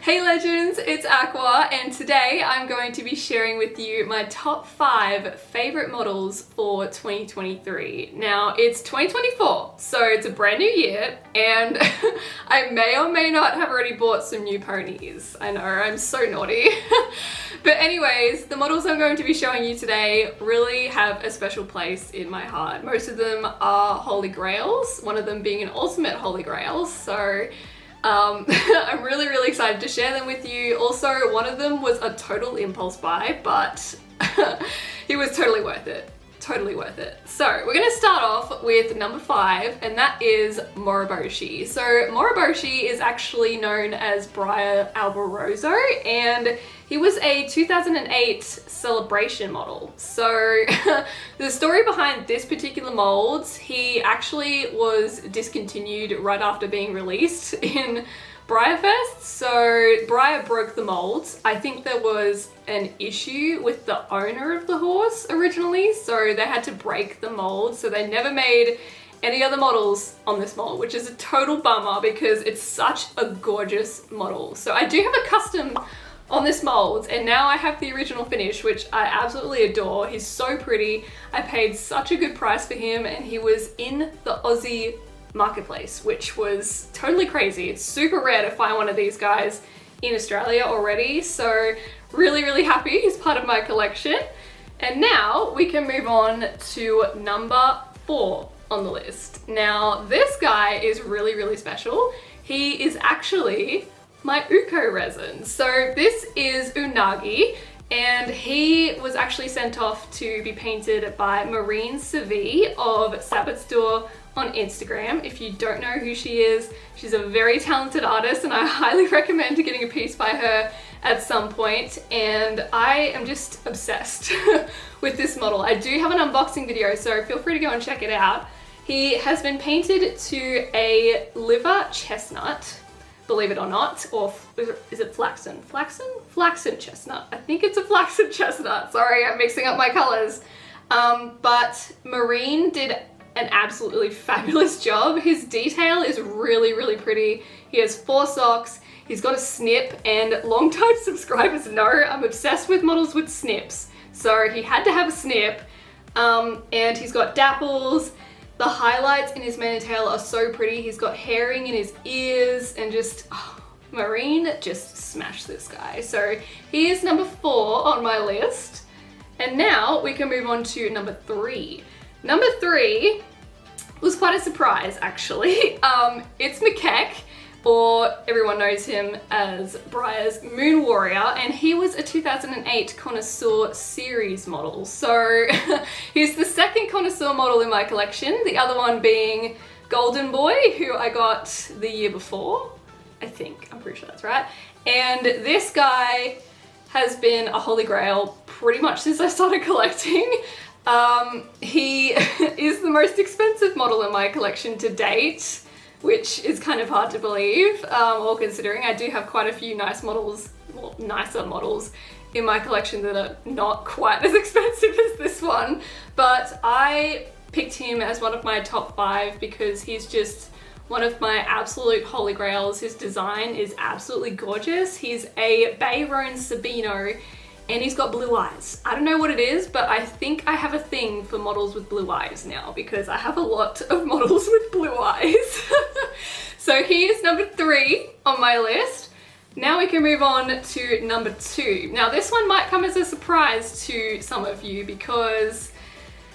Hey legends, it's Aqua, and today I'm going to be sharing with you my top 5 favorite models for 2023. Now it's 2024, so it's a brand new year, and I may or may not have already bought some new ponies. I know, I'm so naughty. But anyways, the models I'm going to be showing you today really have a special place in my heart. Most of them are holy grails, one of them being an ultimate holy grail, so I'm really excited to share them with you. Also, one of them was a total impulse buy, but it was totally worth it. Totally worth it. So we're going to start off with number 5, and that is Moroboshi. So Moroboshi is actually known as Breyer Alborozo, and he was a 2008 celebration model. So the story behind this particular mold, he actually was discontinued right after being released in BreyerFest. So Breyer broke the mold. I think there was an issue with the owner of the horse originally, so they had to break the mold. So they never made any other models on this mold, which is a total bummer because it's such a gorgeous model. So I do have a custom on this mold, and now I have the original finish, which I absolutely adore. He's so pretty. I paid such a good price for him, and he was in the Aussie marketplace, which was totally crazy. It's super rare to find one of these guys in Australia already, so really happy he's part of my collection. And now we can move on to number 4 on the list. Now this guy is really special. He is actually my Uko resin. So this is Unagi, and he was actually sent off to be painted by Marine Savi of Sabbath Store on Instagram. If you don't know who she is, she's a very talented artist, and I highly recommend getting a piece by her at some point. And I am just obsessed with this model. I do have an unboxing video, so feel free to go and check it out. He has been painted to a liver chestnut, believe it or not, or is it flaxen? Flaxen chestnut. I think it's a flaxen chestnut. Sorry, I'm mixing up my colors. But Marine did an absolutely fabulous job. His detail is really pretty. He has 4 socks, he's got a snip, and long-time subscribers know I'm obsessed with models with snips. So he had to have a snip, and he's got dapples. The highlights in his mane and tail are so pretty. He's got herring in his ears, and just, Marine just smashed this guy. So he is number 4 on my list. And now we can move on to number 3. Number 3 was quite a surprise, actually. It's Macaque, or everyone knows him as Breyer's Moon Warrior, and he was a 2008 Connoisseur series model. So he's the second Connoisseur model in my collection, the other one being Golden Boy, who I got the year before, I think. I'm pretty sure that's right. And this guy has been a holy grail pretty much since I started collecting. He is the most expensive model in my collection to date, which is kind of hard to believe, all considering I do have quite a few nice models, well, nicer models in my collection that are not quite as expensive as this one. But I picked him as one of my top 5 because he's just one of my absolute holy grails. His design is absolutely gorgeous. He's a Bayron Sabino, and he's got blue eyes. I don't know what it is, but I think I have a thing for models with blue eyes now because I have a lot of models with blue eyes. So he is number 3 on my list. Now we can move on to number 2. Now this one might come as a surprise to some of you because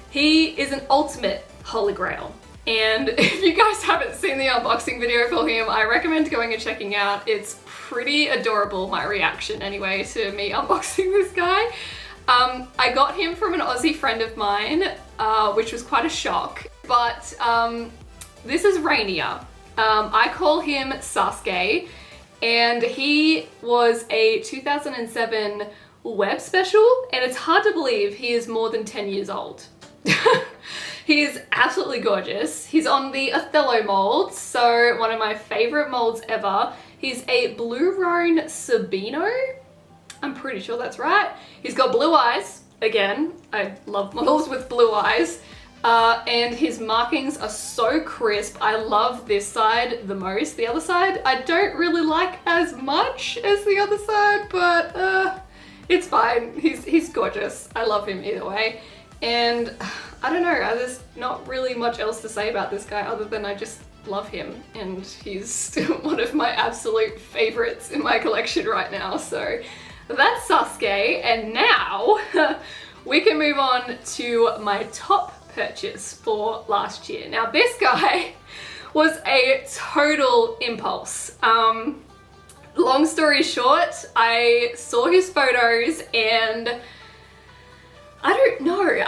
he is an ultimate holy grail. And if you guys haven't seen the unboxing video for him, I recommend going and checking out. It's pretty adorable, my reaction anyway, to me unboxing this guy. I got him from an Aussie friend of mine, which was quite a shock. But this is Rainier. I call him Sasuke, and he was a 2007 web special, and it's hard to believe he is more than 10 years old. He is absolutely gorgeous. He's on the Othello mold, so one of my favorite molds ever. He's a Blue Roan Sabino. I'm pretty sure that's right. He's got blue eyes. Again, I love models with blue eyes. And his markings are so crisp. I love this side the most. The other side I don't really like as much as the other side, but it's fine. He's gorgeous. I love him either way. And I don't know, there's not really much else to say about this guy other than I just love him, and he's still one of my absolute favorites in my collection right now. So that's Sasuke, and now we can move on to my top purchase for last year. Now this guy was a total impulse. Long story short, I saw his photos and I don't know,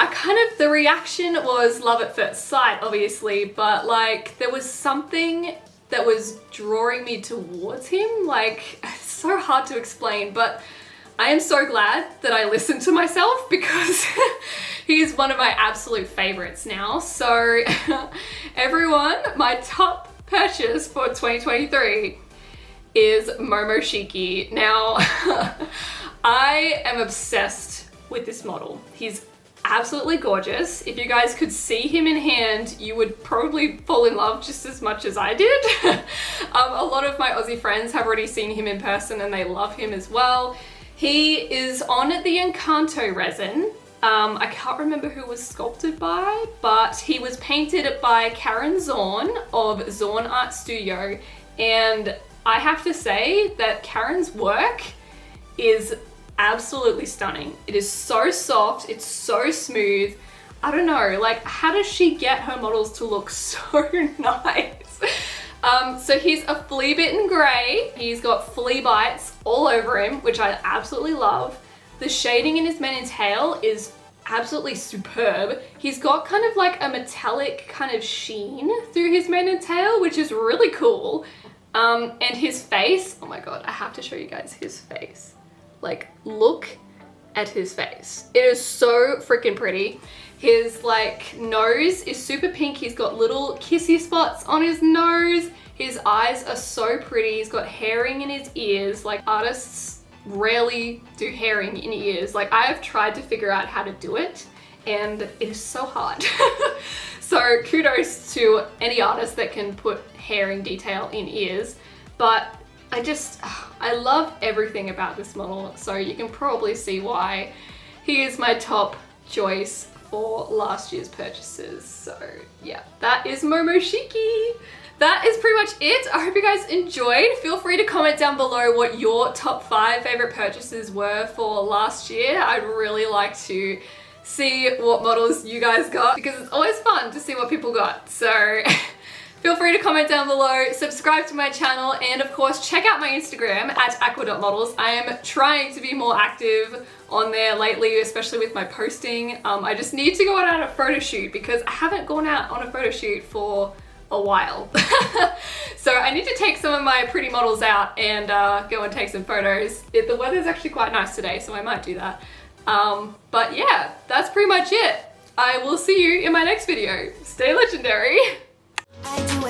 the reaction was love at first sight, obviously, but like there was something that was drawing me towards him. Like, it's so hard to explain, but I am so glad that I listened to myself because he's one of my absolute favorites now. So everyone, my top purchase for 2023 is Momoshiki. Now, I am obsessed with this model. He's absolutely gorgeous. If you guys could see him in hand, you would probably fall in love just as much as I did. A lot of my Aussie friends have already seen him in person and they love him as well. He is on the Encanto resin. I can't remember who it was sculpted by, but he was painted by Karen Zorn of Zorn Art Studio, and I have to say that Karen's work is absolutely stunning. It is so soft, it's so smooth. I don't know, like, how does she get her models to look so nice? So he's a flea bitten gray. He's got flea bites all over him, which I absolutely love. The shading in his mane and tail is absolutely superb. He's got kind of like a metallic kind of sheen through his mane and tail, which is really cool. And his face, oh my god, I have to show you guys his face. Like, look at his face. It is so freaking pretty. His like nose is super pink. He's got little kissy spots on his nose. His eyes are so pretty. He's got herring in his ears. Like, artists rarely do herring in ears. Like, I have tried to figure out how to do it and it is so hard. So kudos to any artist that can put herring detail in ears. But I love everything about this model, so you can probably see why he is my top choice for last year's purchases. So yeah, that is Momoshiki. That is pretty much it. I hope you guys enjoyed. Feel free to comment down below what your top 5 favorite purchases were for last year. I'd really like to see what models you guys got because it's always fun to see what people got. So feel free to comment down below, subscribe to my channel, and of course check out my Instagram at aqua.models. I am trying to be more active on there lately, especially with my posting. I just need to go out on a photo shoot because I haven't gone out on a photo shoot for a while. So I need to take some of my pretty models out and go and take some photos. The weather's actually quite nice today, so I might do that. But yeah, that's pretty much it. I will see you in my next video. Stay legendary. I do